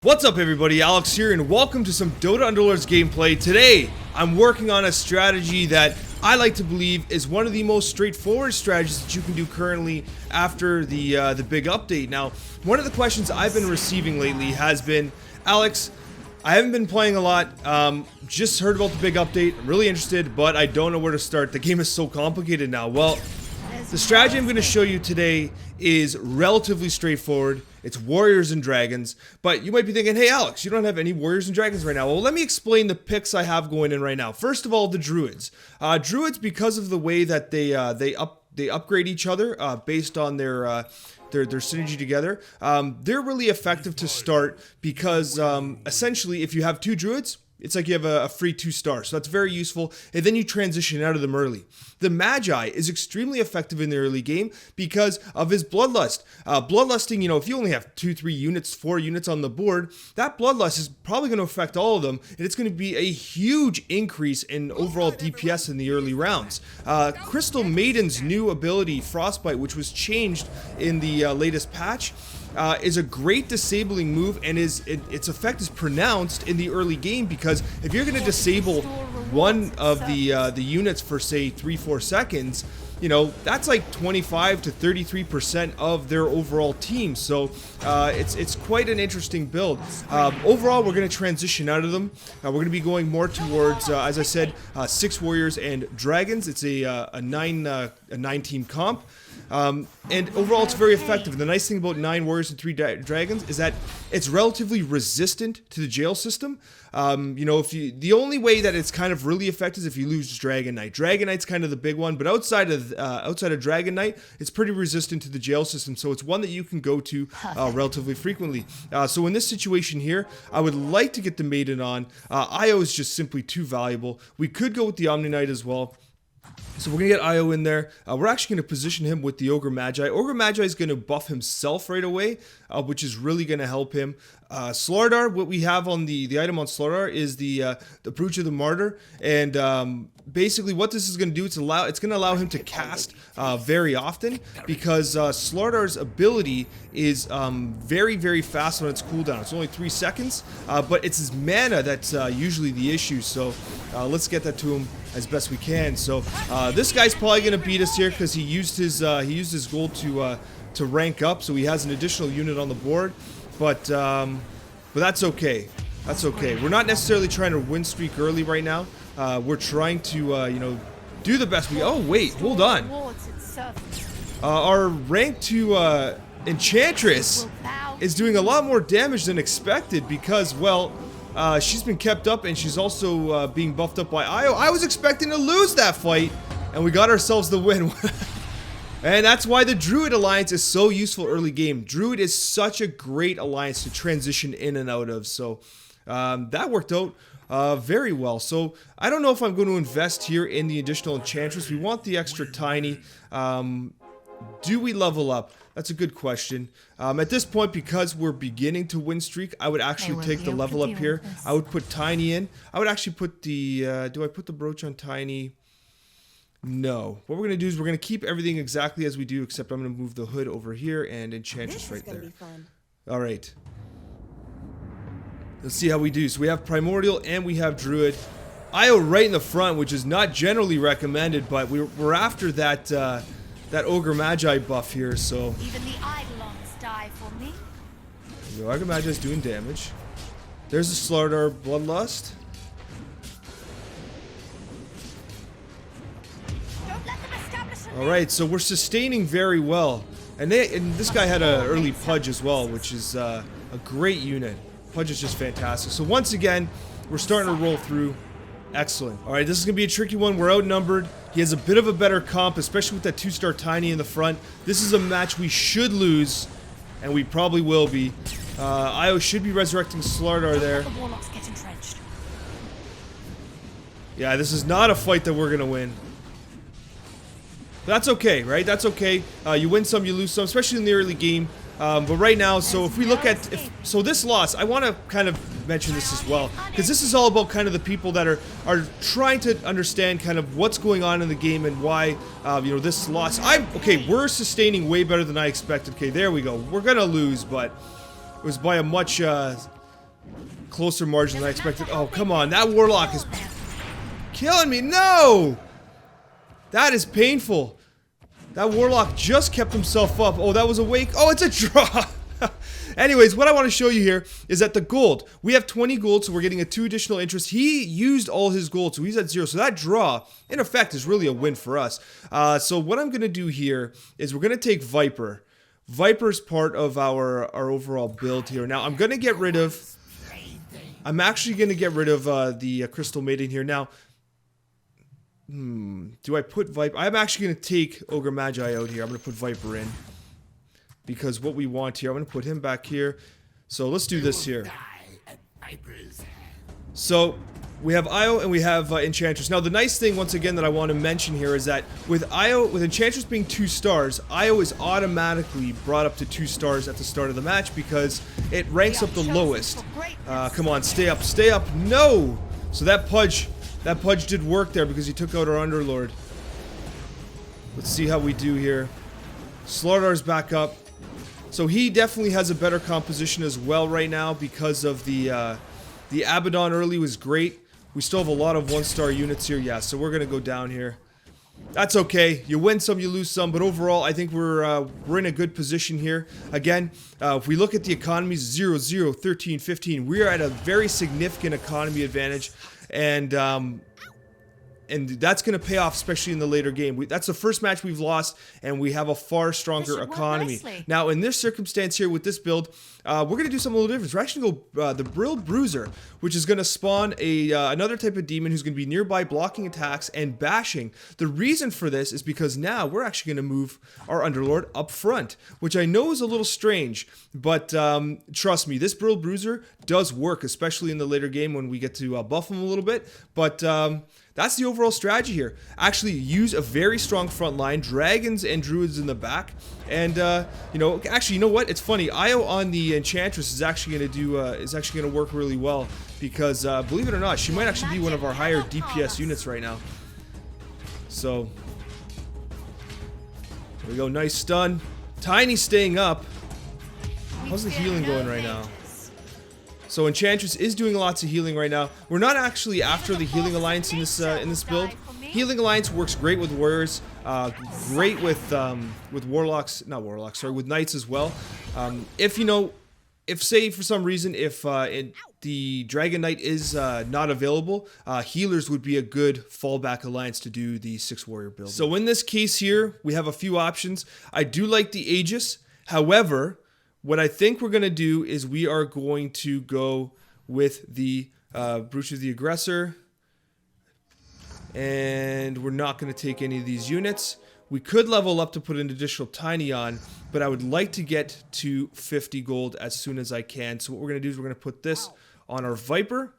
What's up everybody, Alex here and welcome to some Dota Underlords gameplay. Today, I'm working on a strategy that I like to believe is one of the most straightforward strategies that you can do currently after the big update. Now, one of the questions I've been receiving lately has been, Alex, I haven't been playing a lot, just heard about the big update, I'm really interested, but I don't know where to start. The game is so complicated now. Well, the strategy I'm going to show you today is relatively straightforward. It's warriors and dragons, but you might be thinking, hey Alex, you don't have any warriors and dragons right now. Well, let me explain the picks I have going in right now. First of all, the druids. Druids, because of the way that they upgrade each other based on their synergy together, they're really effective to start because essentially if you have two druids, it's like you have a free 2-star, so that's very useful, and then you transition out of them early. The Magi is extremely effective in the early game because of his Bloodlust. Bloodlusting, you know, if you only have 2, 3 units, 4 units on the board, that Bloodlust is probably going to affect all of them, and it's going to be a huge increase in overall DPS in the early rounds. Crystal Maiden's new ability, Frostbite, which was changed in the latest patch, is a great disabling move, and its effect is pronounced in the early game because if you're going to disable one of the units for say 3-4 seconds, you know, that's like 25 to 33% of their overall team. So it's quite an interesting build. Overall, we're going to transition out of them. We're going to be going more towards, as I said, 6 warriors and dragons. It's a 9 team comp. And overall, it's very effective. The nice thing about 9 warriors and 3 dragons is that it's relatively resistant to the jail system. You know, the only way that it's kind of really effective is if you lose Dragon Knight. Dragon Knight's kind of the big one, but outside of Dragon Knight, it's pretty resistant to the jail system. So it's one that you can go to relatively frequently. So in this situation here, I would like to get the Maiden on. IO is just simply too valuable. We could go with the Omni Knight as well. So we're going to get IO in there. We're actually going to position him with the Ogre Magi. Ogre Magi is going to buff himself right away, which is really going to help him. Slardar, what we have on the item on Slardar is the Brooch of the Martyr. And basically what this is going to do, it's going to allow him to cast very often because Slardar's ability is very, very fast on its cooldown. It's only 3 seconds, but it's his mana that's usually the issue. So let's get that to him as best we can. So this guy's probably going to beat us here because he used his gold to rank up, so he has an additional unit on the board. But that's okay. That's okay. We're not necessarily trying to win streak early right now. We're trying to you know, do the best we. Oh wait, hold on. Our rank 2 Enchantress is doing a lot more damage than expected because, well, she's been kept up and she's also being buffed up by IO. I was expecting to lose that fight, and we got ourselves the win. And that's why the Druid Alliance is so useful early game. Druid is such a great alliance to transition in and out of. So that worked out very well. So I don't know if I'm going to invest here in the additional Enchantress. We want the extra tiny. Do we level up? That's a good question. At this point, because we're beginning to win streak, I would actually take the level up here. I would put Tiny in. I would actually put the, do I put the brooch on Tiny? No. What we're going to do is we're going to keep everything exactly as we do, except I'm going to move the hood over here and Enchantress right there. All right. Let's see how we do. So we have Primordial and we have Druid. IO right in the front, which is not generally recommended, but we're after that that Ogre Magi buff here, so. Even the Eidolons die for me. The Ogre Magi is doing damage. There's the Slardar Bloodlust. Alright, so we're sustaining very well. And this guy had an early Pudge as well, which is a great unit. Pudge is just fantastic. So once again, we're starting to roll through. Excellent. Alright, this is going to be a tricky one. We're outnumbered. He has a bit of a better comp, especially with that 2-star Tiny in the front. This is a match we should lose, and we probably will be. IO should be resurrecting Slardar there. Yeah, this is not a fight that we're going to win. But that's okay, right? That's okay. You win some, you lose some, especially in the early game. But right now, so if we look at, so this loss, I want to kind of mention this as well, because this is all about kind of the people that are trying to understand kind of what's going on in the game and why, you know, this loss. Okay, we're sustaining way better than I expected. Okay, there we go. We're gonna lose, but it was by a much closer margin than I expected. Oh, come on. That Warlock is killing me. No! That is painful. That Warlock just kept himself up. Oh, that was a wake. Oh, it's a draw. Anyways, what I want to show you here is that the gold. We have 20 gold, so we're getting a 2 additional interest. He used all his gold, so he's at 0. So that draw, in effect, is really a win for us. So what I'm going to do here is we're going to take Viper. Viper's part of our overall build here. Now, I'm going to get rid of... I'm actually going to get rid of the Crystal Maiden here. Now, do I put Viper? I'm actually going to take Ogre Magi out here. I'm going to put Viper in. Because what we want here, I'm going to put him back here. So let's do this here. So we have Io and we have Enchantress. Now the nice thing, once again, that I want to mention here is that with Io, with Enchantress being 2 stars, Io is automatically brought up to 2 stars at the start of the match because it ranks up the lowest. Come on, stay up, stay up. No! So that Pudge did work there because he took out our Underlord. Let's see how we do here. Slardar's back up. So he definitely has a better composition as well right now because of the Abaddon early was great. We still have a lot of 1-star units here. Yeah, so we're going to go down here. That's okay. You win some, you lose some, but overall, I think we're in a good position here. Again, if we look at the economies, 0, 0, 13, 15, we are at a very significant economy advantage, and that's going to pay off, especially in the later game. That's the first match we've lost, and we have a far stronger economy. Now, in this circumstance here with this build, we're going to do something a little different. We're actually going to go the Brill Bruiser, which is going to spawn another type of demon who's going to be nearby blocking attacks and bashing. The reason for this is because now we're actually going to move our Underlord up front, which I know is a little strange, but trust me, this Brill Bruiser does work, especially in the later game when we get to buff him a little bit, but... that's the overall strategy here. Actually, use a very strong front line, dragons and druids in the back, and you know, actually, you know what? It's funny. Io on the Enchantress is actually going to do work really well because believe it or not, she might actually be one of our higher DPS units right now. So there we go. Nice stun. Tiny staying up. How's the healing going right now? So Enchantress is doing lots of healing right now. We're not actually after the Healing Alliance in this build. Healing Alliance works great with warriors, great with warlocks, not warlocks, sorry, with knights as well. If say for some reason the Dragon Knight is not available, healers would be a good fallback alliance to do the 6 warrior build. So in this case here, we have a few options. I do like the Aegis, however, what I think we're going to do is we are going to go with the Brooch of the Aggressor. And we're not going to take any of these units. We could level up to put an additional Tiny on, but I would like to get to 50 gold as soon as I can. So what we're going to do is we're going to put this on our Viper.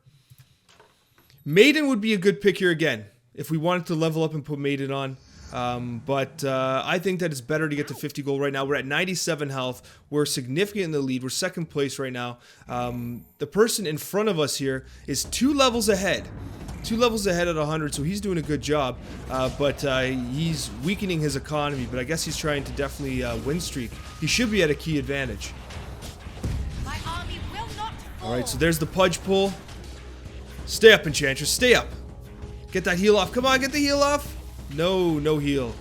Maiden would be a good pick here again, if we wanted to level up and put Maiden on. But I think that it's better to get to 50 gold right now. We're at 97 health. We're significant in the lead. We're second place right now. The person in front of us here is 2 levels ahead. 2 levels ahead at 100, so he's doing a good job. But he's weakening his economy, but I guess he's trying to definitely win streak. He should be at a key advantage. My army will not fall. Alright, so there's the Pudge pull. Stay up, Enchantress. Stay up. Get that heal off. Come on, get the heal off. No heal.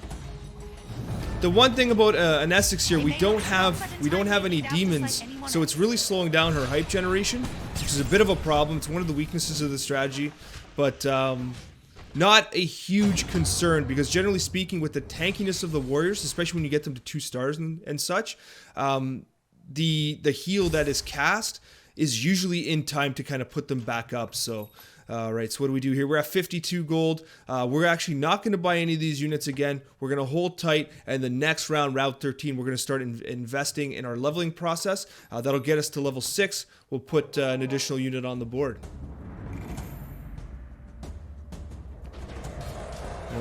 The one thing about an Essex here, we don't have any demons, so it's really slowing down her hype generation, which is a bit of a problem. It's one of the weaknesses of the strategy, but not a huge concern because generally speaking, with the tankiness of the warriors, especially when you get them to 2 stars and such, the heal that is cast is usually in time to kind of put them back up. So. Right, so what do we do here? We're at 52 gold. We're actually not going to buy any of these units again. We're going to hold tight, and the next round, round 13, we're going to start investing in our leveling process. That'll get us to level 6. We'll put an additional unit on the board.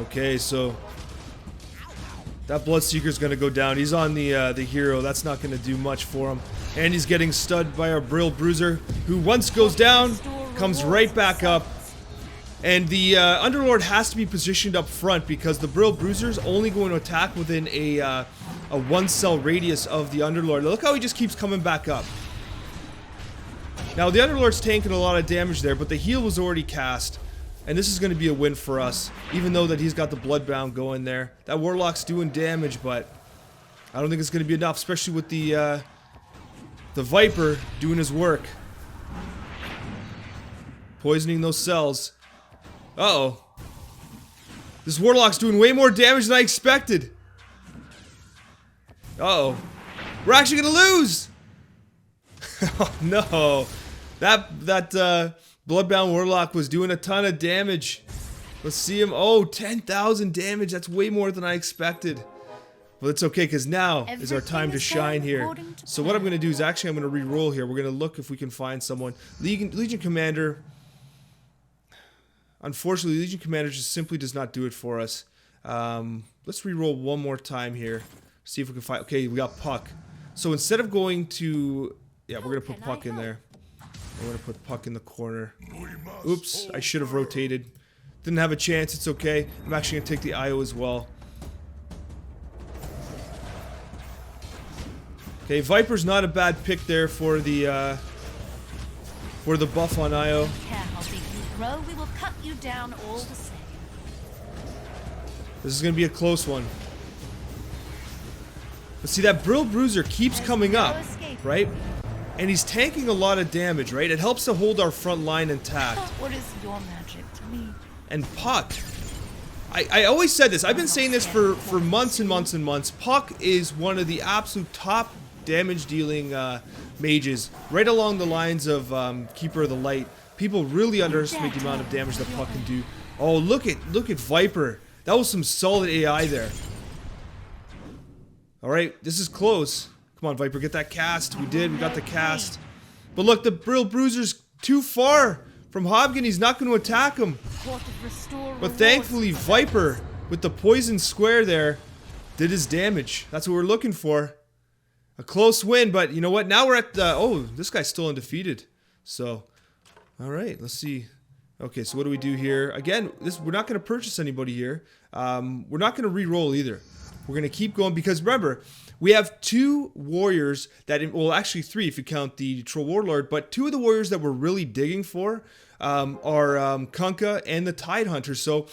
Okay, so that Bloodseeker is going to go down. He's on the hero. That's not going to do much for him. And he's getting stunned by our Brill Bruiser, who once goes down, comes right back up. And the Underlord has to be positioned up front because the Brill Bruiser is only going to attack within a 1 cell radius of the Underlord. Look how he just keeps coming back up. Now, the Underlord's tanking a lot of damage there, but the heal was already cast. And this is going to be a win for us, even though that he's got the Bloodbound going there. That Warlock's doing damage, but I don't think it's going to be enough, especially with the Viper doing his work. Poisoning those cells. Uh-oh. This Warlock's doing way more damage than I expected. Uh-oh. We're actually going to lose! Oh, no. That Bloodbound Warlock was doing a ton of damage. Let's see him. Oh, 10,000 damage. That's way more than I expected. Well, it's okay, because now is our time to shine here. So what I'm going to do is actually I'm going to re-roll here. We're going to look if we can find someone. Legion Commander. Unfortunately, Legion Commander just simply does not do it for us. Let's re-roll one more time here. See if we can find... Okay, we got Puck. So instead of going to... Yeah, we're going to put Puck in there. I'm going to put Puck in the corner. Oops, I should have rotated. Didn't have a chance, it's okay. I'm actually going to take the IO as well. Okay, Viper's not a bad pick there for the buff on IO. Don't care how big you grow, we will cut you down all the same. This is going to be a close one. But see, that Brill Bruiser keeps coming up, right? And he's tanking a lot of damage, right? It helps to hold our front line intact. What is your magic to me? And Puck. I always said this. I've been saying this for months and months and months. Puck is one of the absolute top damage dealing mages. Right along the lines of Keeper of the Light. People really underestimate the amount of damage that Puck can do. Oh, look at Viper. That was some solid AI there. Alright, this is close. Come on, Viper, get that cast. We did, we got the cast. But look, the Brill Bruiser's too far from Hobgon. He's not going to attack him. But thankfully, Viper, with the poison square there, did his damage. That's what we're looking for. A close win, but you know what? Now we're at the... Oh, this guy's still undefeated. So, alright, let's see. Okay, so what do we do here? Again, we're not going to purchase anybody here. We're not going to re-roll either. We're going to keep going because remember, we have 2 warriors that, well, actually 3 if you count the Troll Warlord, but 2 of the warriors that we're really digging for are Kunkka and the Tide Hunter. So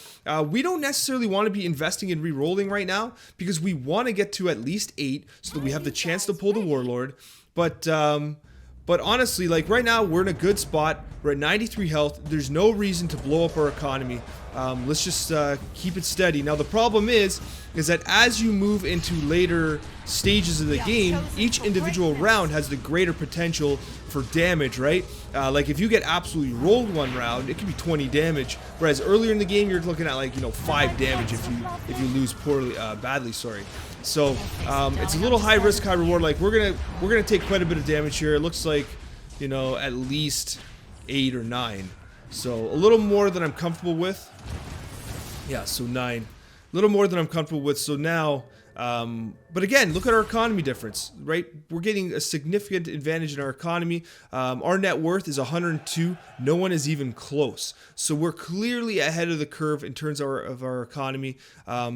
we don't necessarily want to be investing in re-rolling right now because we want to get to at least 8 so that we have the chance to pull the Warlord. But honestly, like right now, we're in a good spot. We're at 93 health. There's no reason to blow up our economy. Let's just keep it steady. Now, the problem is that as you move into later stages of the game, each individual round has the greater potential for damage, right? Like if you get absolutely rolled one round, it could be 20 damage. Whereas earlier in the game, you're looking at like 5 damage if you lose badly. Sorry. So it's a little high risk, high reward. Like we're gonna take quite a bit of damage here. It looks like at least 8 or 9. So a little more than I'm comfortable with. Yeah, so 9. A little more than I'm comfortable with. So now, but again, look at our economy difference, right? We're getting a significant advantage in our economy. Our net worth is 102. No one is even close. So we're clearly ahead of the curve in terms of our economy.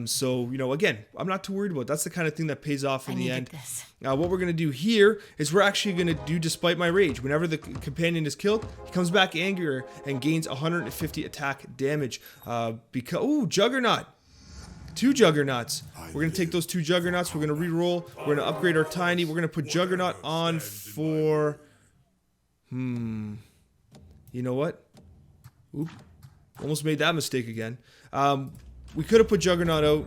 So, again, I'm not too worried about it. That's the kind of thing that pays off in the end. What we're going to do here is we're actually going to do Despite My Rage. Whenever the companion is killed, he comes back angrier and gains 150 attack damage. Ooh, Juggernaut. 2 Juggernauts. We're going to take those 2 Juggernauts. We're going to re-roll. We're going to upgrade our Tiny. We're going to put Juggernaut on for... You know what? Oop. Almost made that mistake again. We could have put Juggernaut out.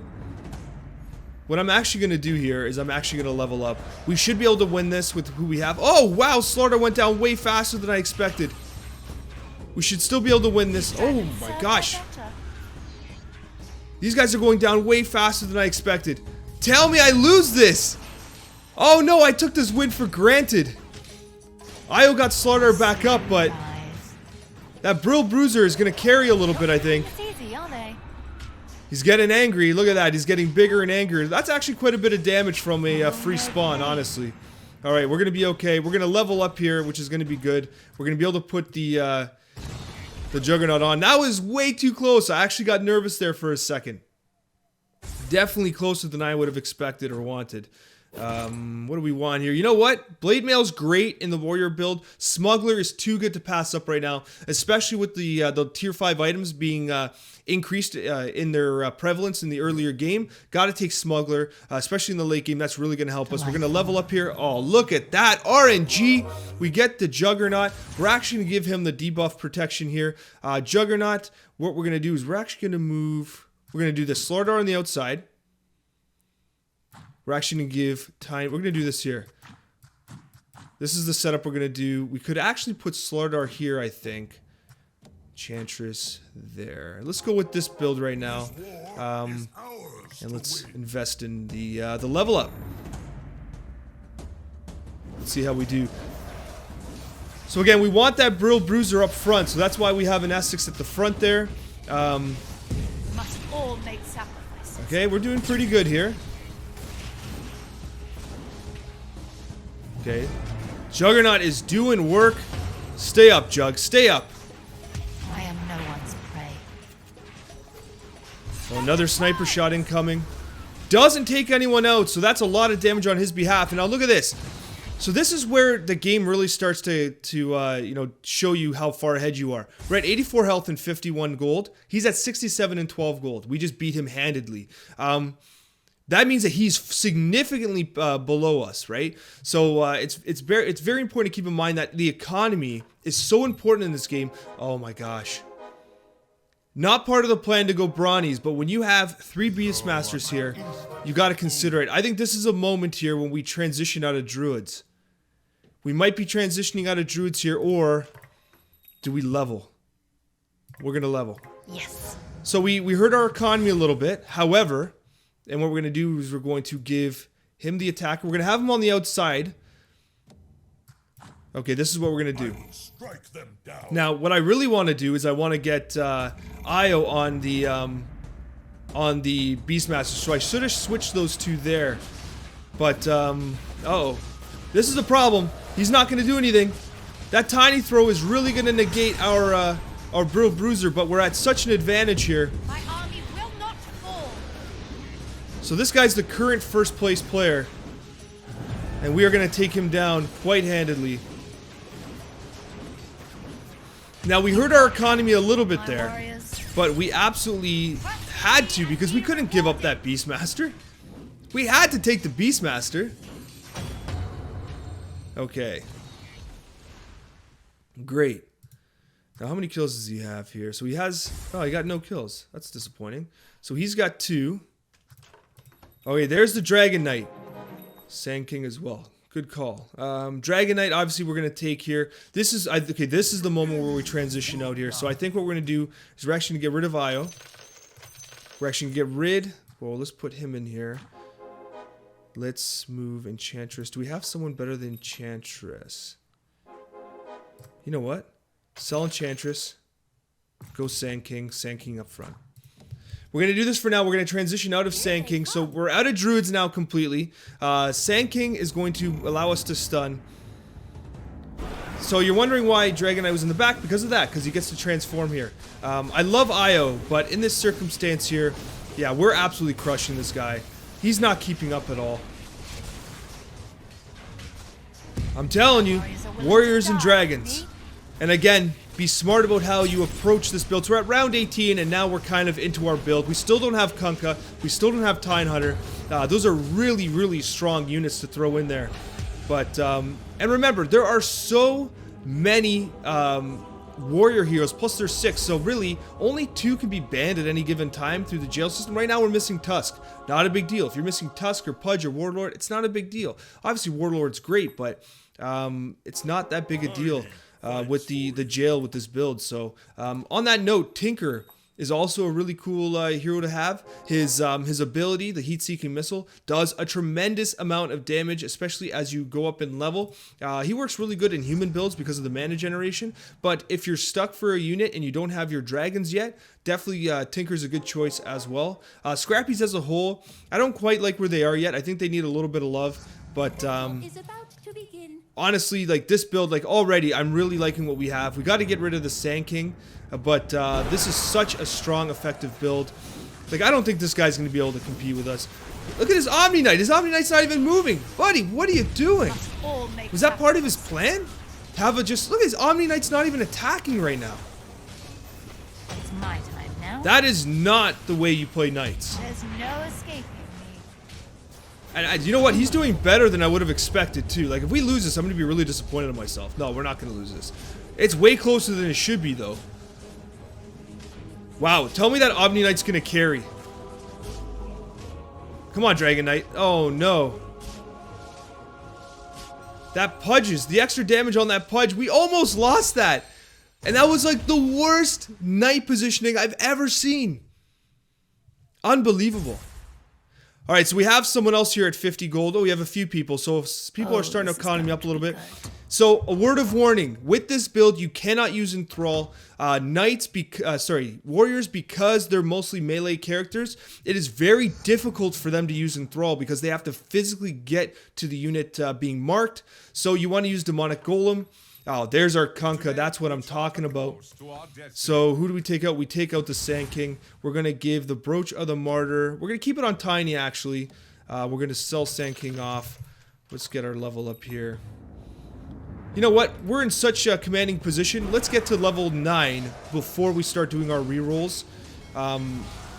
What I'm actually going to do here is I'm actually going to level up. We should be able to win this with who we have. Oh, wow. Slaughter went down way faster than I expected. We should still be able to win this. Oh, my gosh. These guys are going down way faster than I expected. Tell me I lose this! Oh no, I took this win for granted. Io got Slaughter back up, but that Brill Bruiser is going to carry a little bit, I think. He's getting angry. Look at that. He's getting bigger and angrier. That's actually quite a bit of damage from a free spawn, honestly. Alright, we're going to be okay. We're going to level up here, which is going to be good. We're going to be able to put the Juggernaut on. That was way too close. I actually got nervous there for a second. Definitely closer than I would have expected or wanted. What do we want here? You know what? Blade Mail's great in the warrior build. Smuggler is too good to pass up right now, especially with the tier 5 items being increased in their prevalence in the earlier game. Got to take Smuggler, especially in the late game. That's really going to help us. We're going to level up here. Oh, look at that. RNG. We get the Juggernaut. We're actually going to give him the debuff protection here. Juggernaut, what we're going to do is we're actually going to move. We're going to do the Slaughter on the outside. We're actually going to give time. We're going to do this here. This is the setup we're going to do. We could actually put Slardar here, I think. Enchantress there. Let's go with this build right now. And let's invest in the level up. Let's see how we do. So again, we want that Brill Bruiser up front. So that's why we have an Essex at the front there. Must all make sacrifices. Okay, we're doing pretty good here. Okay. Juggernaut is doing work. Stay up, Jug. Stay up. I am no one's prey. So another sniper shot incoming. Doesn't take anyone out, so that's a lot of damage on his behalf. And now look at this. So this is where the game really starts to you know, show you how far ahead you are. We're at 84 health and 51 gold. He's at 67 and 12 gold. We just beat him handedly. That means that he's significantly below us, right? So it's very important to keep in mind that the economy is so important in this game. Oh my gosh. Not part of the plan to go Brawnies, but when you have 3 Beastmasters here, you got to consider it. I think this is a moment here when we transition out of Druids. We might be transitioning out of Druids here, or do we level? We're going to level. Yes. So we hurt our economy a little bit. However... And what we're going to do is we're going to give him the attack. We're going to have him on the outside. Okay, this is what we're going to do. Now, what I really want to do is I want to get Io on the Beastmaster. So I should have switched those two there. But, uh-oh. This is a problem. He's not going to do anything. That tiny throw is really going to negate our Brill Bruiser, but we're at such an advantage here. So this guy's the current first place player. And we are going to take him down quite handedly. Now we hurt our economy a little bit there. But we absolutely had to because we couldn't give up that Beastmaster. We had to take the Beastmaster. Okay. Great. Now how many kills does he have here? So he has... Oh, he got no kills. That's disappointing. So he's got 2. Okay, there's the Dragon Knight. Sand King as well. Good call. Dragon Knight, obviously, we're going to take here. This is okay, this is the moment where we transition out here. So I think what we're going to do is we're actually going to get rid of Io. We're actually going to get rid... Well, let's put him in here. Let's move Enchantress. Do we have someone better than Enchantress? You know what? Sell Enchantress. Go Sand King. Sand King up front. We're going to do this for now. We're going to transition out of Sand King. So we're out of Druids now completely. Sand King is going to allow us to stun. So you're wondering why Dragon Knight was in the back? Because of that. Because he gets to transform here. I love Io, but in this circumstance here, yeah, we're absolutely crushing this guy. He's not keeping up at all. I'm telling you, Warriors and Dragons. And again, be smart about how you approach this build. So we're at round 18, and now we're kind of into our build. We still don't have Kunkka. We still don't have Tine Hunter. Those are really, really strong units to throw in there. But, and remember, there are so many warrior heroes, plus there's 6. So really, only 2 can be banned at any given time through the jail system. Right now, we're missing Tusk. Not a big deal. If you're missing Tusk or Pudge or Warlord, it's not a big deal. Obviously, Warlord's great, but it's not that big a deal. With the jail with this build. So on that note, Tinker is also a really cool hero to have. His ability, the heat-seeking missile, does a tremendous amount of damage, especially as you go up in level. He works really good in human builds because of the mana generation, but if you're stuck for a unit and you don't have your dragons yet, definitely Tinker's a good choice as well. Scrappies as a whole, I don't quite like where they are yet. I think they need a little bit of love, but honestly, like this build, like already, I'm really liking what we have. We got to get rid of the Sand King, but this is such a strong, effective build. Like, I don't think this guy's going to be able to compete with us. Look at his Omni Knight. His Omni Knight's not even moving. Buddy, what are you doing? All make Was that part of his plan? Have a just... Look at his Omni Knight's not even attacking right now. It's my time now. That is not the way you play Knights. There's no escaping me. And you know what? He's doing better than I would have expected, too. Like, if we lose this, I'm going to be really disappointed in myself. No, we're not going to lose this. It's way closer than it should be, though. Wow, tell me that Omni Knight's going to carry. Come on, Dragon Knight. Oh, no. That Pudges. The extra damage on that Pudge. We almost lost that. And that was like the worst Knight positioning I've ever seen. Unbelievable. Alright, so we have someone else here at 50 gold. Oh, we have a few people. So if people are starting to economy up a little bit. So, a word of warning. With this build, you cannot use Enthrall. Warriors, because they're mostly melee characters, it is very difficult for them to use Enthrall because they have to physically get to the unit being marked. So, you want to use Demonic Golem. Oh, there's our Coccia. That's what I'm talking about. So, who do we take out? We take out the Sand King. We're going to give the Brooch of the Martyr. We're going to keep it on Tiny, actually. We're going to sell Sand King off. Let's get our level up here. You know what? We're in such a commanding position. Let's get to level 9 before we start doing our rerolls.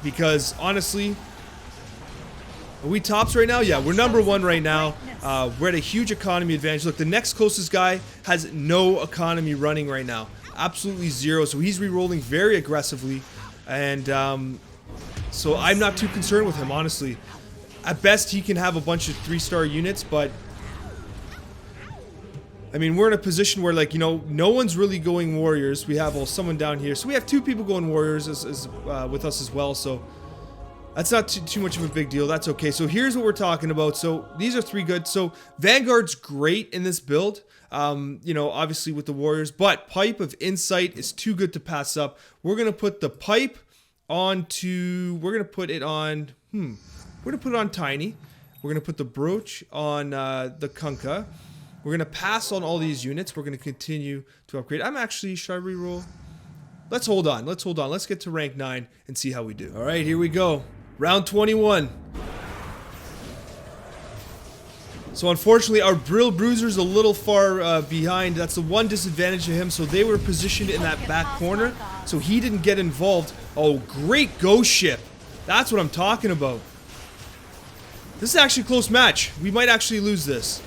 Because, honestly... Are we tops right now? Yeah, we're number 1 right now. We're at a huge economy advantage. Look, the next closest guy has no economy running right now. Absolutely zero. So he's rerolling very aggressively. And so I'm not too concerned with him, honestly. At best, he can have a bunch of 3-star units, but... I mean, we're in a position where, like, you know, no one's really going warriors. We have someone down here. So we have 2 people going warriors with us as well, so... That's not too much of a big deal. That's okay. So here's what we're talking about. So these are 3 good. So Vanguard's great in this build. You know, obviously with the warriors. But Pipe of Insight is too good to pass up. We're going to put the Pipe onto... We're going to put it on... We're going to put it on Tiny. We're going to put the Brooch on the Coccia. We're going to pass on all these units. We're going to continue to upgrade. I'm actually... Should I reroll? Let's hold on. Let's hold on. Let's get to rank 9 and see how we do. All right, here we go. Round 21. So unfortunately, our Brill Bruiser's a little far behind. That's the one disadvantage of him. So they were positioned in that back corner. So he didn't get involved. Oh, great ghost ship. That's what I'm talking about. This is actually a close match. We might actually lose this.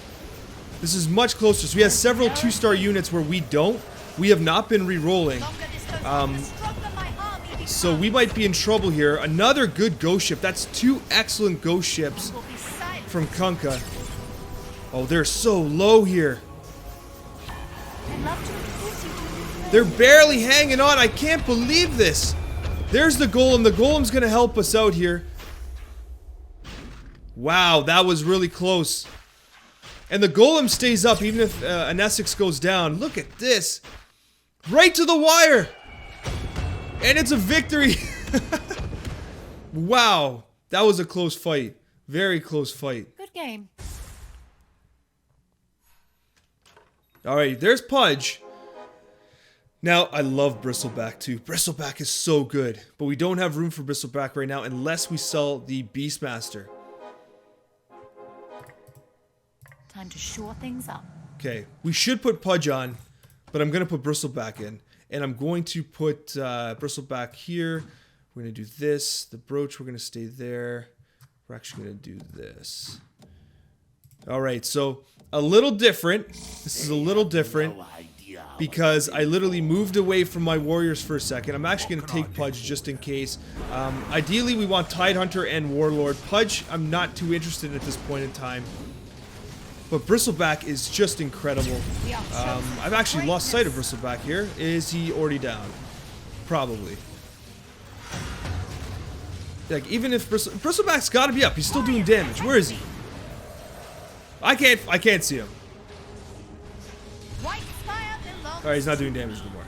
This is much closer. So we have several 2-star units where we don't. We have not been re-rolling. So we might be in trouble here. Another good ghost ship. That's 2 excellent ghost ships from Coccia. Oh, they're so low here. They're barely hanging on. I can't believe this. There's the Golem. The Golem's going to help us out here. Wow, that was really close. And the Golem stays up even if an Essex goes down. Look at this. Right to the wire. And it's a victory. Wow. That was a close fight. Very close fight. Good game. Alright, there's Pudge. Now, I love Bristleback too. Bristleback is so good. But we don't have room for Bristleback right now unless we sell the Beastmaster. Time to shore things up. Okay, we should put Pudge on, but I'm going to put Bristleback in. And I'm going to put Bristleback here. We're going to do this. The Brooch, we're going to stay there. We're actually going to do this. Alright, so a little different. This is a little different because I literally moved away from my warriors for a second. I'm actually going to take Pudge just in case. Ideally, we want Tidehunter and Warlord. Pudge, I'm not too interested in at this point in time. But Bristleback is just incredible. I've actually lost sight of Bristleback here. Is he already down? Probably. Like, even if Bristleback's got to be up. He's still doing damage. Where is he? I can't see him. Alright, he's not doing damage anymore.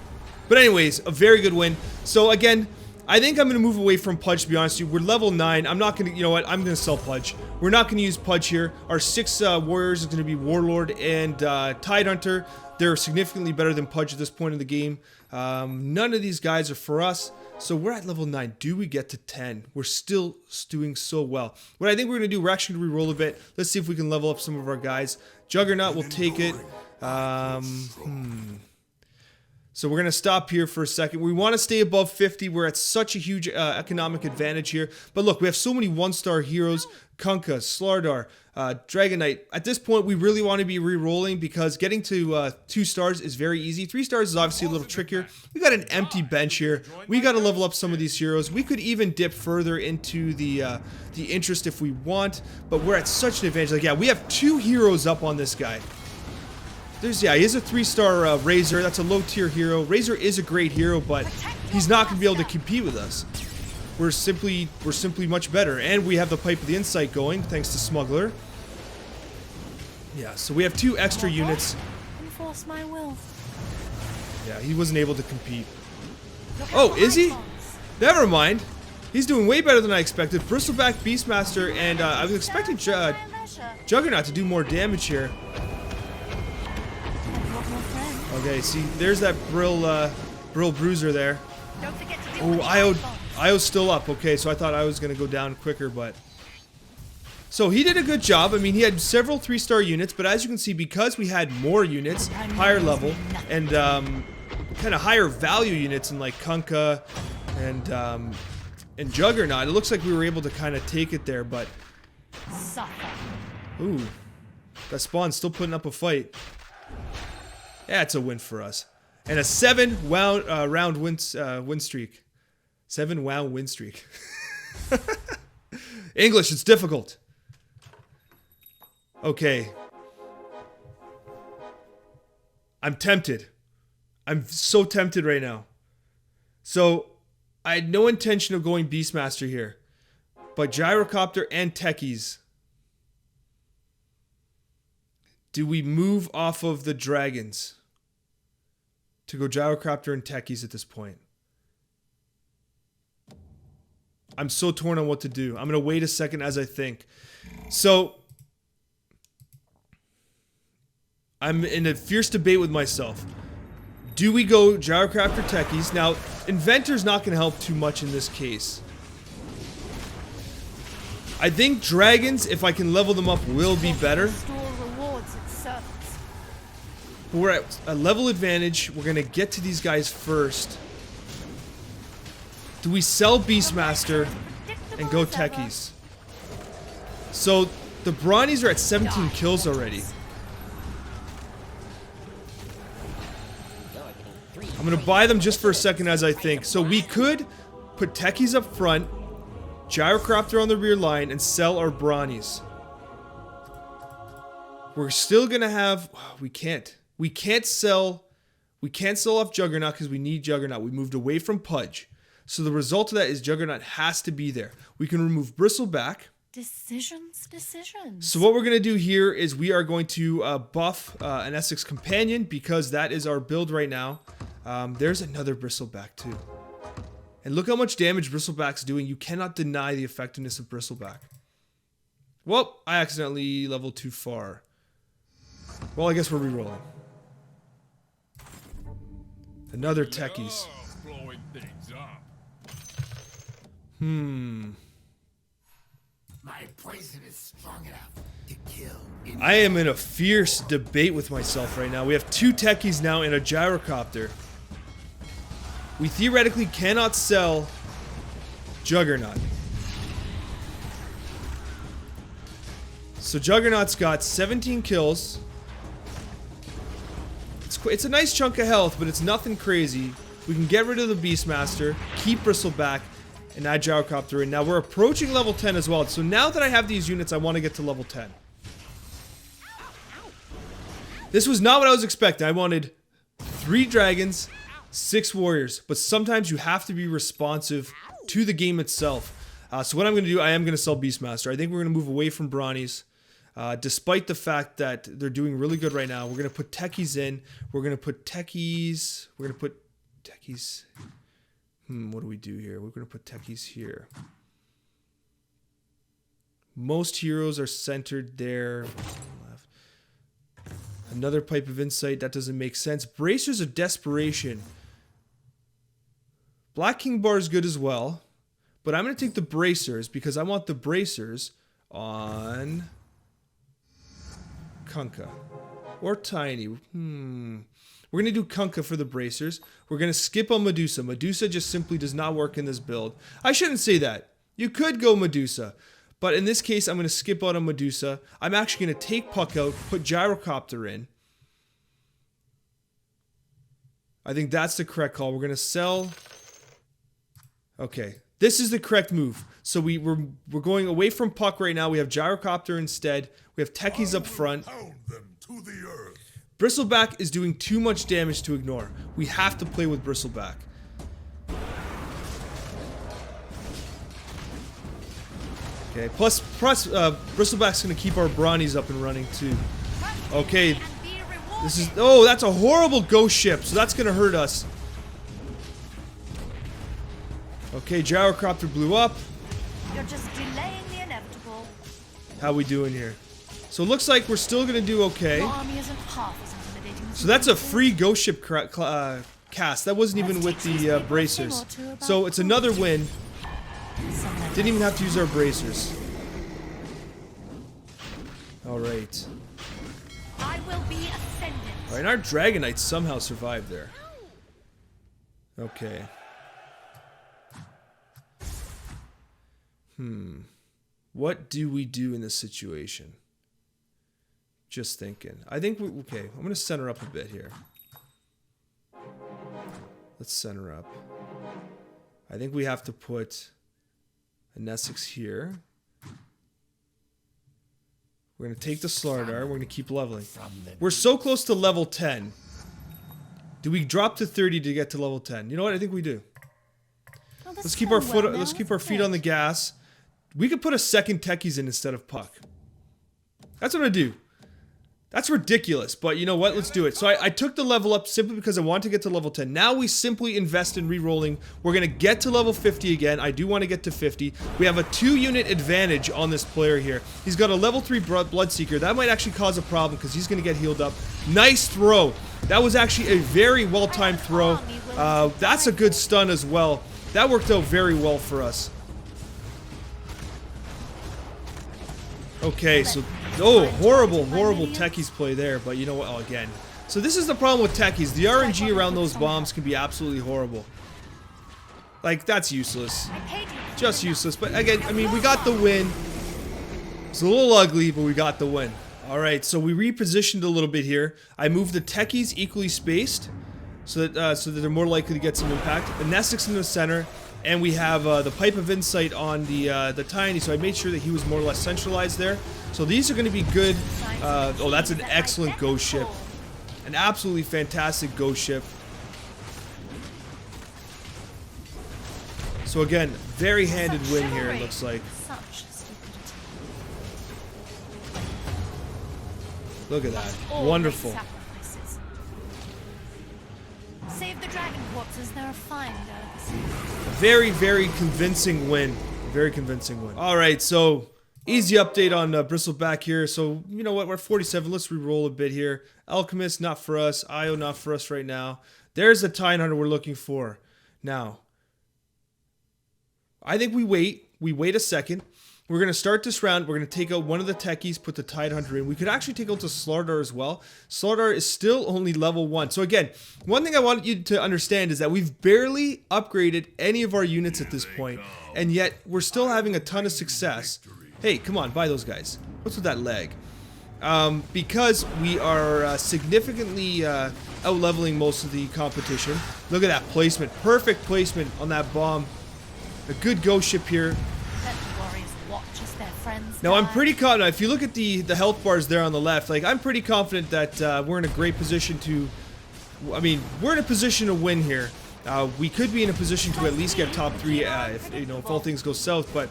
But anyways, a very good win. So again, I think I'm going to move away from Pudge, to be honest with you. We're level 9. I'm not going to, you know what, I'm going to sell Pudge. We're not going to use Pudge here. Our 6 warriors is going to be Warlord and Tidehunter. They're significantly better than Pudge at this point in the game. None of these guys are for us. So we're at level 9. Do we get to 10? We're still doing so well. What I think we're going to do, we're actually going to reroll a bit. Let's see if we can level up some of our guys. Juggernaut will take it. So we're going to stop here for a second. We want to stay above 50. We're at such a huge economic advantage here. But look, we have so many 1-star heroes. Kunkka, Slardar, Dragon Knight. At this point, we really want to be re-rolling because getting to 2 stars is very easy. 3 stars is obviously a little trickier. We got an empty bench here. We got to level up some of these heroes. We could even dip further into the interest if we want. But we're at such an advantage. Like, yeah, we have 2 heroes up on this guy. Yeah, he is a 3-star Razor. That's a low-tier hero. Razor is a great hero, but he's not going to be able to compete with us. We're simply much better, and we have the Pipe of the Insight going thanks to Smuggler. Yeah, so we have 2 extra units. Enforce my will. Yeah, he wasn't able to compete. Oh, is he? Never mind. He's doing way better than I expected. Bristleback Beastmaster, and I was expecting Juggernaut to do more damage here. Okay, see, there's that Brill Bruiser there. Oh, Io's still up. Okay, so I thought I was going to go down quicker, but... So he did a good job. I mean, he had several 3-star units, but as you can see, because we had more units, higher level, and kind of higher value units in like Kunkka and Juggernaut, it looks like we were able to kind of take it there, but... Ooh, that Spawn's still putting up a fight. Yeah, it's a win for us. And a 7-round win streak. 7-round win streak. English, it's difficult. Okay. I'm tempted. I'm so tempted right now. So, I had no intention of going Beastmaster here. But Gyrocopter and Techies. Do we move off of the dragons to go Gyrocopter and Techies at this point? I'm so torn on what to do. I'm going to wait a second as I think. So, I'm in a fierce debate with myself. Do we go Gyrocopter Techies? Now, Inventor's not going to help too much in this case. I think Dragons, if I can level them up, will be better. But we're at a level advantage. We're going to get to these guys first. Do we sell Beastmaster and go Techies? So, the Brawnies are at 17 kills already. I'm going to buy them just for a second as I think. So we could put Techies up front, Gyrocopter on the rear line, and sell our Brawnies. We're still going to have... We can't sell off Juggernaut because we need Juggernaut. We moved away from Pudge. So the result of that is Juggernaut has to be there. We can remove Bristleback. Decisions. So what we're going to do here is we are going to buff an Essex Companion because that is our build right now. There's another Bristleback too. And look how much damage Bristleback's doing. You cannot deny the effectiveness of Bristleback. Well, I accidentally leveled too far. Well, I guess we're rerolling. Another Techies. My poison is strong enough to kill. I am in a fierce debate with myself right now. We have 2 Techies now and a Gyrocopter. We theoretically cannot sell Juggernaut. So Juggernaut's got 17 kills. It's a nice chunk of health, but it's nothing crazy. We can get rid of the Beastmaster, keep Bristleback, and add Gyrocopter in. Now we're approaching level 10 as well. So now that I have these units, I want to get to level 10. This was not what I was expecting. I wanted 3 dragons, 6 warriors. But sometimes you have to be responsive to the game itself. So what I'm going to do, I am going to sell Beastmaster. I think we're going to move away from Brawnies. Despite the fact that they're doing really good right now. We're going to put Techies in. We're going to put Techies. We're going to put Techies. What do we do here? We're going to put techies here. Most heroes are centered there. Left. Another Pipe of Insight. That doesn't make sense. Bracers of Desperation. Black King Bar is good as well. But I'm going to take the Bracers because I want the Bracers on Kunkka. Or Tiny. We're going to do Kunkka for the Bracers. We're going to skip on Medusa. Medusa just simply does not work in this build. I shouldn't say that. You could go Medusa. But in this case, I'm going to skip out on Medusa. I'm actually going to take Puck out, put Gyrocopter in. I think that's the correct call. We're going to sell... Okay. This is the correct move. So we're going away from Puck right now. We have Gyrocopter instead. We have techies up front. Pound them to the earth. Bristleback is doing too much damage to ignore. We have to play with Bristleback. Okay, plus Bristleback's going to keep our Brawnies up and running too. Okay, this is... Oh, that's a horrible ghost ship, so that's going to hurt us. Okay, Gyrocopter blew up. You're just delaying the inevitable. How we doing here? So it looks like we're still going to do okay. Your army isn't half as intimidating. So that's a free ghost ship cast. That wasn't even with the bracers. So it's another win. Didn't even have to use our bracers. Alright. I will be ascendant. Alright, and our Dragon Knights somehow survived there. Okay. What do we do in this situation? Just thinking. I think we... Okay, I'm going to center up a bit here. Let's center up. I think we have to put an Essex here. We're going to take the Slardar. We're going to keep leveling. We're so close to level 10. Do we drop to 30 to get to level 10? You know what? I think we do. Oh, Let's keep our feet on the gas. We could put a second techies in instead of Puck. That's what I do. That's ridiculous, but you know what? Let's do it. So I took the level up simply because I want to get to level 10. Now we simply invest in Rerolling. We're going to get to level 50 again. I do want to get to 50. We have a 2-unit advantage on this player here. He's got a level 3 Bloodseeker. That might actually cause a problem because he's going to get healed up. Nice throw. That was actually a very well-timed throw. That's a good stun as well. That worked out very well for us. Okay, so... Oh, horrible techies play there, but you know what? Oh, again. So this is the problem with techies. The RNG around those bombs can be absolutely horrible. Like, that's useless. Just useless. But again, I mean, we got the win. It's a little ugly, but we got the win. Alright, so we repositioned a little bit here. I moved the techies equally spaced so that they're more likely to get some impact. The Nessix in the center. And we have the Pipe of Insight on the Tiny, so I made sure that he was more or less centralized there. So these are going to be good. Oh, that's an excellent ghost ship. An absolutely fantastic ghost ship. So again, very handed win here, it looks like. Look at that. Wonderful. Save the dragon corpses, they're a fine delicacy. Very, very convincing win. Very convincing win. Alright, so easy update on Bristleback here. So, you know what, we're 47. Let's re-roll a bit here. Alchemist, not for us. Io, not for us right now. There's the Tide Hunter we're looking for. Now, I think we wait. We wait a second. We're going to start this round. We're going to take out one of the techies, put the Tide Hunter in. We could actually take out the Slardar as well. Slardar is still only level 1. So again, one thing I want you to understand is that we've barely upgraded any of our units at this point, and yet we're still having a ton of success. Hey, come on, buy those guys. What's with that leg? Because we are significantly out-leveling most of the competition. Look at that placement. Perfect placement on that bomb. A good ghost ship here. Now I'm pretty confident, if you look at the health bars there on the left, like I'm pretty confident that we're in a great position to, I mean, we're in a position to win here. We could be in a position to at least get top 3 if, you know, if all things go south, but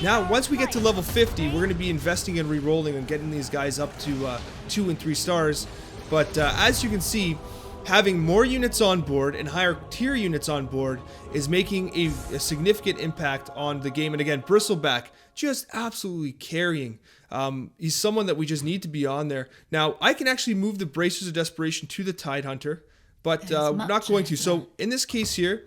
now once we get to level 50, we're going to be investing in Rerolling and getting these guys up to 2 and 3 stars. But as you can see, having more units on board and higher tier units on board is making a significant impact on the game. And again, Bristleback just absolutely carrying. He's someone that we just need to be on there. Now, I can actually move the Bracers of Desperation to the Tidehunter, but we're not going to. So in this case here,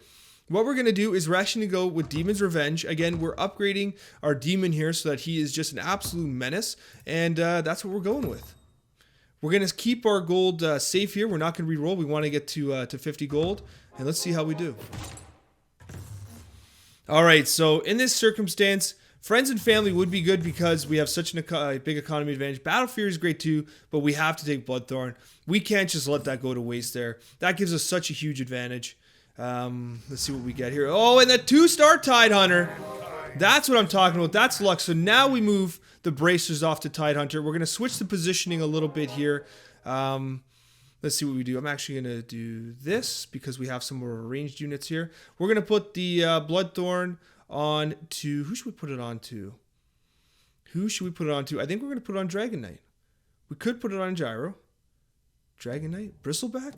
what we're going to do is we're actually going to go with Demon's Revenge. Again, we're upgrading our Demon here so that he is just an absolute menace. And that's what we're going with. We're going to keep our gold safe here. We're not going to reroll. We want to get to 50 gold. And let's see how we do. All right, so in this circumstance, friends and family would be good because we have such a big economy advantage. Battle Fury is great too, but we have to take Bloodthorn. We can't just let that go to waste there. That gives us such a huge advantage. Let's see what we get here. Oh, and the 2-star Tidehunter. That's what I'm talking about. That's luck. So now we move the Bracers off to Tidehunter. We're going to switch the positioning a little bit here. Let's see what we do. I'm actually going to do this because we have some more ranged units here. We're going to put the Bloodthorn on to... Who should we put it on to? Who should we put it on to? I think we're going to put it on Dragon Knight. We could put it on Gyro. Dragon Knight? Bristleback?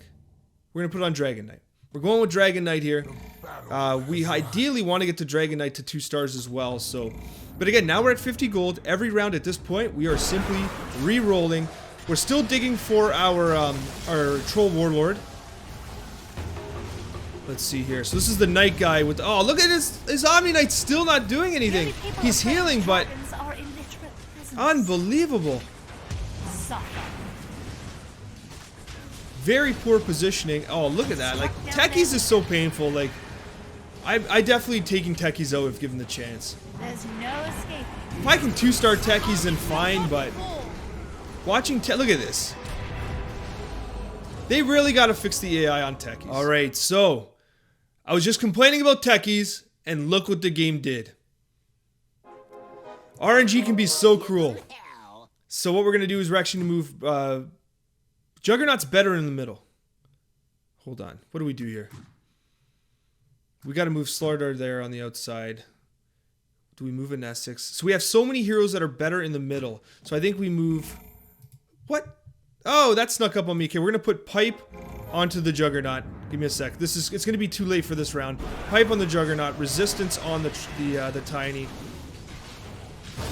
We're going to put it on Dragon Knight. We're going with Dragon Knight here. We ideally want to get to Dragon Knight to 2 stars as well. So, but again, now we're at 50 gold. Every round at this point, we are simply re-rolling. We're still digging for our Troll Warlord. Let's see here. So this is the Knight guy with... Oh, look at his Omni Knight's still not doing anything. He's healing, but... Unbelievable. Very poor positioning. Oh, look at that. Like, Techies is so painful. Like, I definitely taking Techies out if given the chance. There's no escape. If I can 2-star Techies, then fine, but watching look at this. They really got to fix the AI on Techies. All right, so I was just complaining about Techies, and look what the game did. RNG can be so cruel. So what we're going to do is we're actually going to move... Juggernaut's better in the middle. Hold on. What do we do here? We got to move Slardar there on the outside. Do we move an Essex? So we have so many heroes that are better in the middle. So I think we move... What? Oh, that snuck up on me. Okay, we're going to put Pipe onto the Juggernaut. Give me a sec. It's going to be too late for this round. Pipe on the Juggernaut. Resistance on the Tiny.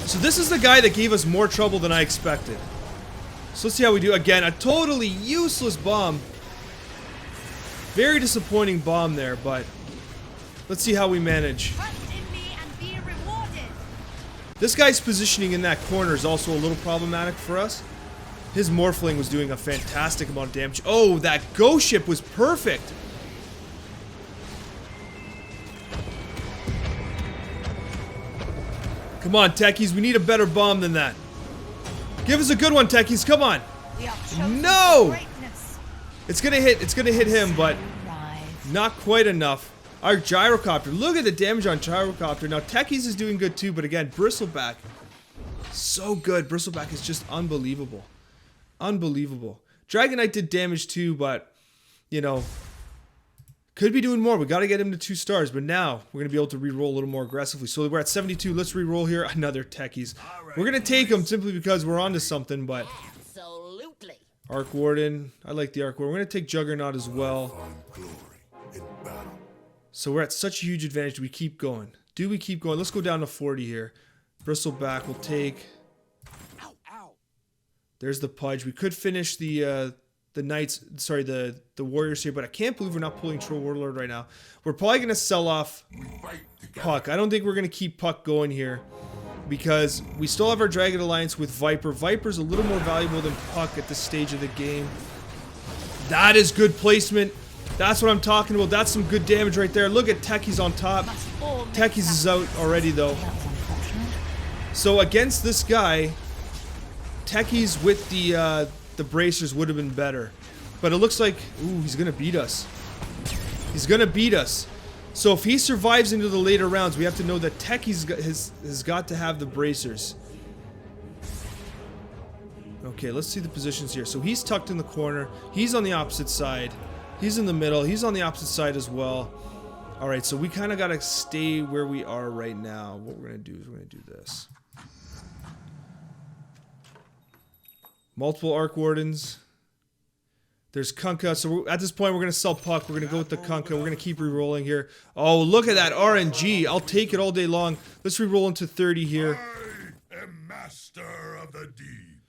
So this is the guy that gave us more trouble than I expected. So let's see how we do. Again, a totally useless bomb. Very disappointing bomb there, but let's see how we manage. Trust in me and be rewarded. This guy's positioning in that corner is also a little problematic for us. His Morphling was doing a fantastic amount of damage. Oh, that ghost ship was perfect. Come on, Techies. We need a better bomb than that. Give us a good one, Techies. Come on. No! It's gonna hit him, but not quite enough. Our Gyrocopter. Look at the damage on Gyrocopter. Now, Techies is doing good too, but again, Bristleback. So good. Bristleback is just unbelievable. Unbelievable. Dragon Knight did damage too, but, you know, could be doing more. We got to get him to 2 stars, but now we're going to be able to re-roll a little more aggressively. So we're at 72. Let's re-roll here. Another Techies. We're going to take him simply because we're onto something, but... Absolutely. Arc Warden. I like the Arc Warden. We're going to take Juggernaut as well. So we're at such a huge advantage. Do we keep going? Do we keep going? Let's go down to 40 here. Bristleback will take... There's the Pudge. We could finish the Knights, sorry, the Warriors here, but I can't believe we're not pulling Troll Warlord right now. We're probably going to sell off Puck. I don't think we're going to keep Puck going here because we still have our Dragon Alliance with Viper. Viper's a little more valuable than Puck at this stage of the game. That is good placement. That's what I'm talking about. That's some good damage right there. Look at Techies on top. Techies is out already, though. So against this guy, Techies with the Bracers would have been better. But it looks like, ooh, he's going to beat us. He's going to beat us. So if he survives into the later rounds, we have to know that Techies has got to have the Bracers. Okay, let's see the positions here. So he's tucked in the corner. He's on the opposite side. He's in the middle. He's on the opposite side as well. Alright, so we kind of got to stay where we are right now. What we're going to do is we're going to do this. Multiple Arc Wardens. There's Coccia. So at this point, we're going to sell Puck. We're going to go with the Coccia. We're going to keep re-rolling here. Oh, look at that RNG. I'll take it all day long. Let's re-roll into 30 here. I am master of the deep.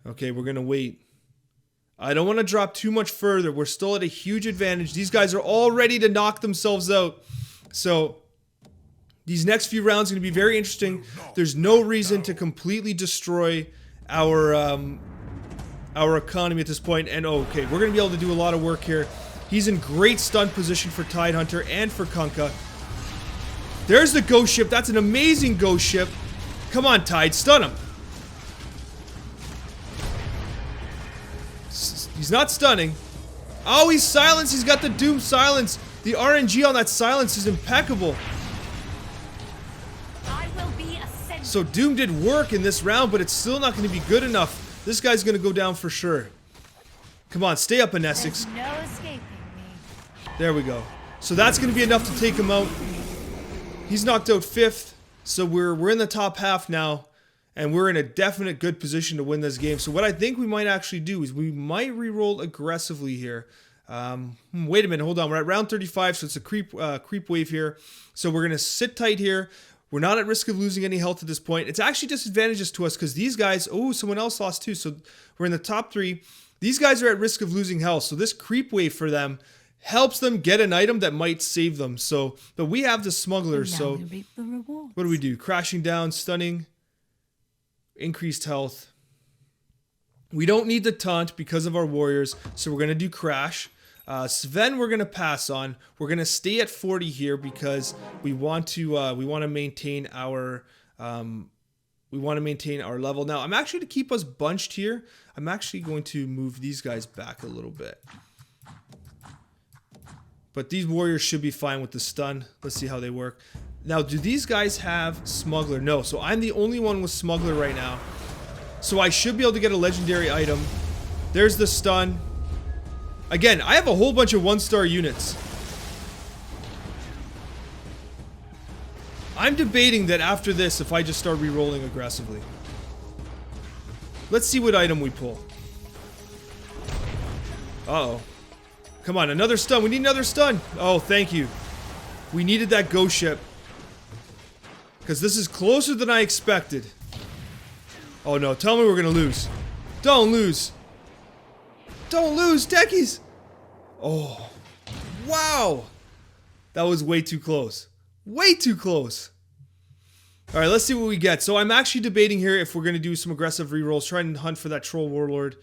Okay, we're going to wait. I don't want to drop too much further. We're still at a huge advantage. These guys are all ready to knock themselves out. So these next few rounds are going to be very interesting. There's no reason to completely destroy our economy at this point. And okay, we're going to be able to do a lot of work here. He's in great stun position for Tidehunter and for Coccia. There's the ghost ship. That's an amazing ghost ship. Come on, Tide, stun him. He's not stunning. Oh, he's silenced. He's got the Doom silence. The RNG on that silence is impeccable. I will be ascended. So Doom did work in this round, but it's still not going to be good enough. This guy's going to go down for sure. Come on, stay up in Essex. There's no escaping me. There we go. So that's going to be enough to take him out. He's knocked out 5th. So we're in the top half now. And we're in a definite good position to win this game. So what I think we might actually do is we might re-roll aggressively here. Wait a minute, hold on. We're at round 35, so it's a creep wave here. So we're going to sit tight here. We're not at risk of losing any health at this point. It's actually disadvantageous to us because these guys... Oh, someone else lost too. So we're in the top 3. These guys are at risk of losing health. So this creep wave for them helps them get an item that might save them. So, but we have the smuggler, so... We reap the rewards. What do we do? Crashing down, stunning... Increased health. We don't need the taunt because of our warriors, so we're going to do crash. Sven we're going to pass on. We're going to stay at 40 here because we want to maintain our level. Now, I'm actually to keep us bunched here. I'm actually going to move these guys back a little bit. But these warriors should be fine with the stun. Let's see how they work. Now, do these guys have Smuggler? No, so I'm the only one with Smuggler right now. So I should be able to get a legendary item. There's the stun. Again, I have a whole bunch of 1-star units. I'm debating that after this, if I just start re-rolling aggressively. Let's see what item we pull. Uh-oh. Come on, another stun. We need another stun. Oh, thank you. We needed that ghost ship. Because this is closer than I expected. Oh no, tell me we're gonna lose. Don't lose. Don't lose, techies. Oh. Wow. That was way too close. Way too close. Alright, let's see what we get. So I'm actually debating here if we're gonna do some aggressive rerolls. Try and hunt for that troll warlord.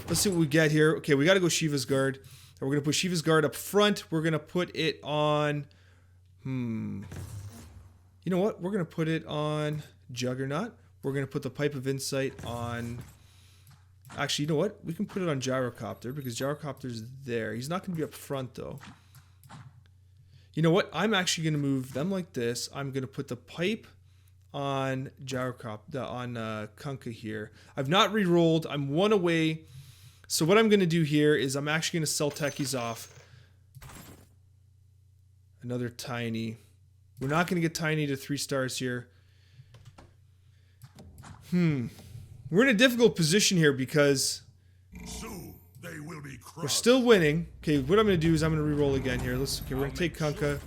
Let's see what we get here. Okay, we gotta go Shiva's Guard. We're gonna put Shiva's Guard up front. We're gonna put it on... You know what? We're going to put it on Juggernaut. We're going to put the Pipe of Insight on... Actually, you know what? We can put it on Gyrocopter because Gyrocopter's there. He's not going to be up front, though. You know what? I'm actually going to move them like this. I'm going to put the Pipe on Gyrocopter, on Coccia here. I've not re-rolled. I'm 1 away. So what I'm going to do here is I'm actually going to sell techies off. Another Tiny... We're not going to get Tiny to 3 stars here. We're in a difficult position here because Soon they will be we're crushed. still winning. Okay, what I'm going to do is I'm going to re-roll again here. Okay, we're going to take Coccia.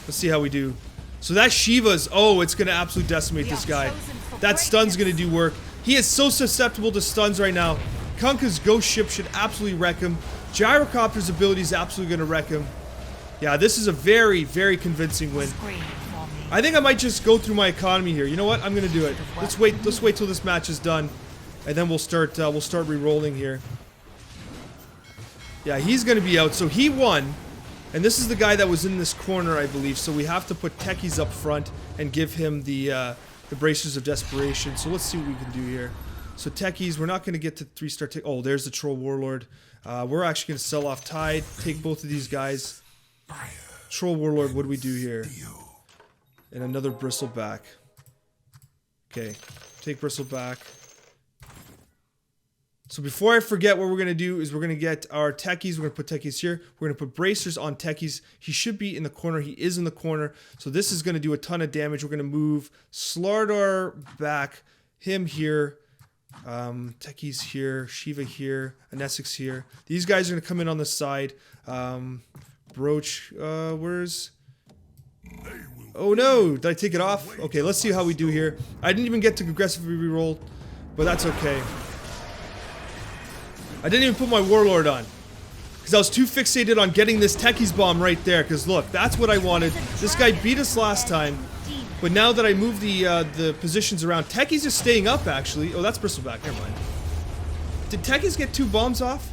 Let's see how we do. So that Shiva's... Oh, it's going to absolutely decimate this guy. That stun's going to do work. He is so susceptible to stuns right now. Coccia's ghost ship should absolutely wreck him. Gyrocopter's ability is absolutely going to wreck him. Yeah, this is a very, very convincing win. I think I might just go through my economy here. You know what? I'm gonna do it. Let's wait till this match is done, and then we'll start re-rolling here. Yeah, he's gonna be out. So he won, and this is the guy that was in this corner, I believe. So we have to put techies up front and give him the bracers of desperation. So let's see what we can do here. So techies, we're not gonna get to 3-star. Oh, there's the troll warlord. We're actually gonna sell off Tide, take both of these guys. Troll warlord, what do we do here? And another bristleback. Okay, take bristleback. So before I forget, what we're going to do is we're going to get our techies. We're going to put techies here. We're going to put bracers on techies. He should be in the corner. He is in the corner. So this is going to do a ton of damage. We're going to move Slardar back, him here, techies here, Shiva here, Anesix here. These guys are going to come in on the side. Broach, where's... Oh no, did I take it off? Okay, let's see how we do here. I didn't even get to aggressively reroll, but that's okay. I didn't even put my Warlord on, because I was too fixated on getting this Techies bomb right there, because look, that's what I wanted. This guy beat us last time, but now that I moved the positions around, Techies is staying up actually. Oh, that's Bristleback, never mind. Did Techies get 2 bombs off?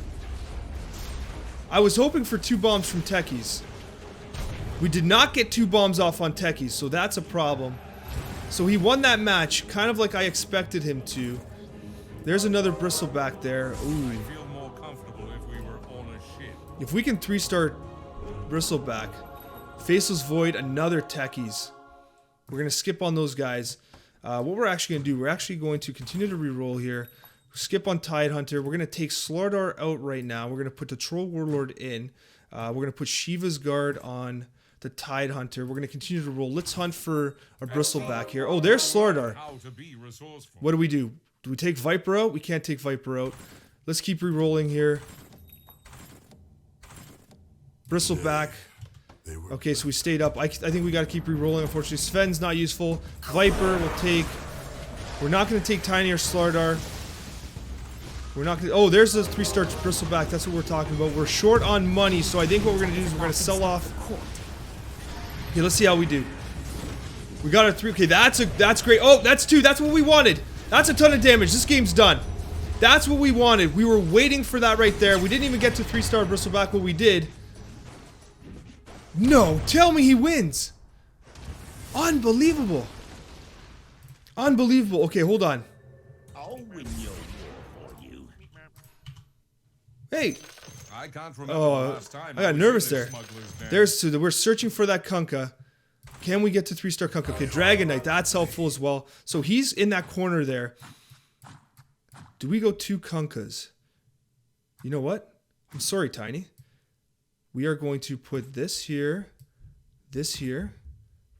I was hoping for 2 bombs from Techies. We did not get 2 bombs off on Techies, so that's a problem. So he won that match, kind of like I expected him to. There's another Bristleback there. Ooh. I'd feel more comfortable if we were on a ship. If we can 3-star Bristleback, Faceless Void, another Techies. We're going to skip on those guys. What we're actually going to do, we're actually going to continue to reroll here. Skip on Tidehunter. We're going to take Slardar out right now. We're going to put the Troll Warlord in. We're going to put Shiva's Guard on the Tidehunter. We're going to continue to roll. Let's hunt for a Bristleback here. Oh, there's Slardar. What do we do? Do we take Viper out? We can't take Viper out. Let's keep re-rolling here. Bristleback. Okay, so we stayed up. I think we got to keep re-rolling, unfortunately. Sven's not useful. Viper will take... We're not going to take Tiny or Slardar. We're not going to... Oh, there's the 3-star Bristleback. That's what we're talking about. We're short on money, so I think what we're going to do is we're going to sell off... Okay, let's see how we do. We got our 3... Okay, that's great. Oh, that's 2. That's what we wanted. That's a ton of damage. This game's done. That's what we wanted. We were waiting for that right there. We didn't even get to 3-star Bristleback, but we did. No, tell me he wins. Unbelievable. Unbelievable. Okay, hold on. I'll win your war for you. Hey. I can't remember Oh, the last time I got was nervous in there. this smuggler's den. There's 2. We're searching for that Kunkka. Can we get to 3-star Kunkka? Okay, Dragon Knight. That's helpful as well. So he's in that corner there. Do we go 2 Kunkkas? You know what? I'm sorry, Tiny. We are going to put this here. This here.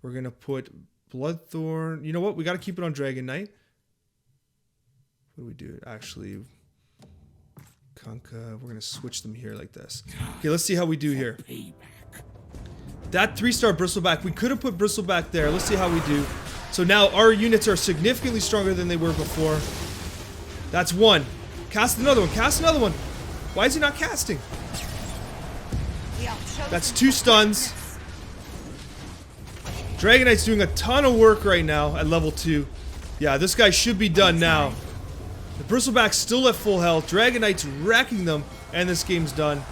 We're going to put Bloodthorn. You know what? We got to keep it on Dragon Knight. What do we do? Actually, Kunkka. We're going to switch them here like this. Okay, let's see how we do here. That 3-star Bristleback, we could have put Bristleback there. Let's see how we do. So now our units are significantly stronger than they were before. That's 1. Cast another one. Cast another one. Why is he not casting? That's 2 stuns. Dragon Knight's doing a ton of work right now at level 2. Yeah, this guy should be done now. The Bristleback's still at full health. Dragon Knight's wrecking them, and this game's done.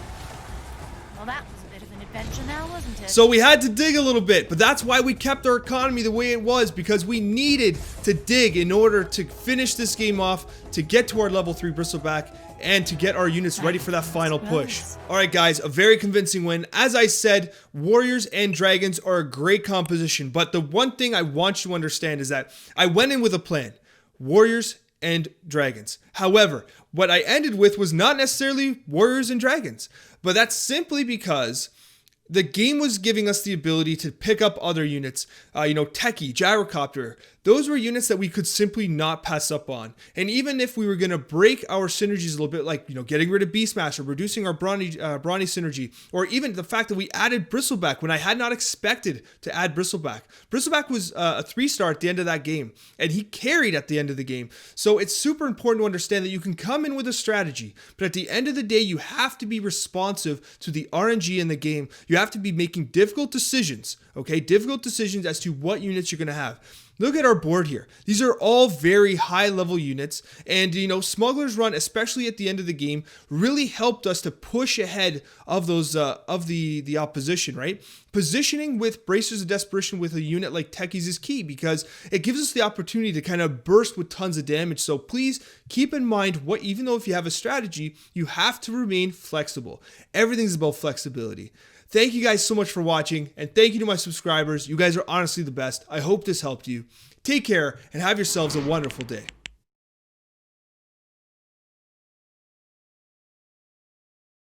Well, that was a bit of an adventure now, wasn't it? So we had to dig a little bit, but that's why we kept our economy the way it was, because we needed to dig in order to finish this game off, to get to our level 3 Bristleback, and to get our units ready for that final push. Alright guys, a very convincing win. As I said, Warriors and Dragons are a great composition, but the one thing I want you to understand is that I went in with a plan. Warriors and Dragons. However, what I ended with was not necessarily Warriors and Dragons, but that's simply because the game was giving us the ability to pick up other units, Techie, Gyrocopter. Those were units that we could simply not pass up on. And even if we were going to break our synergies a little bit, like, getting rid of Beastmaster, reducing our Brawny synergy, or even the fact that we added Bristleback when I had not expected to add Bristleback. Bristleback was a 3-star at the end of that game, and he carried at the end of the game. So it's super important to understand that you can come in with a strategy, but at the end of the day, you have to be responsive to the RNG in the game. You have to be making difficult decisions, okay? Difficult decisions as to what units you're going to have. Look at our board here. These are all very high level units, and Smuggler's Run, especially at the end of the game, really helped us to push ahead of those of the opposition, right? Positioning with Bracers of Desperation with a unit like Techies is key, because it gives us the opportunity to kind of burst with tons of damage. So please keep in mind, even though if you have a strategy, you have to remain flexible. Everything's about flexibility. Thank you guys so much for watching, and thank you to my subscribers. You guys are honestly the best. I hope this helped you. Take care, and have yourselves a wonderful day.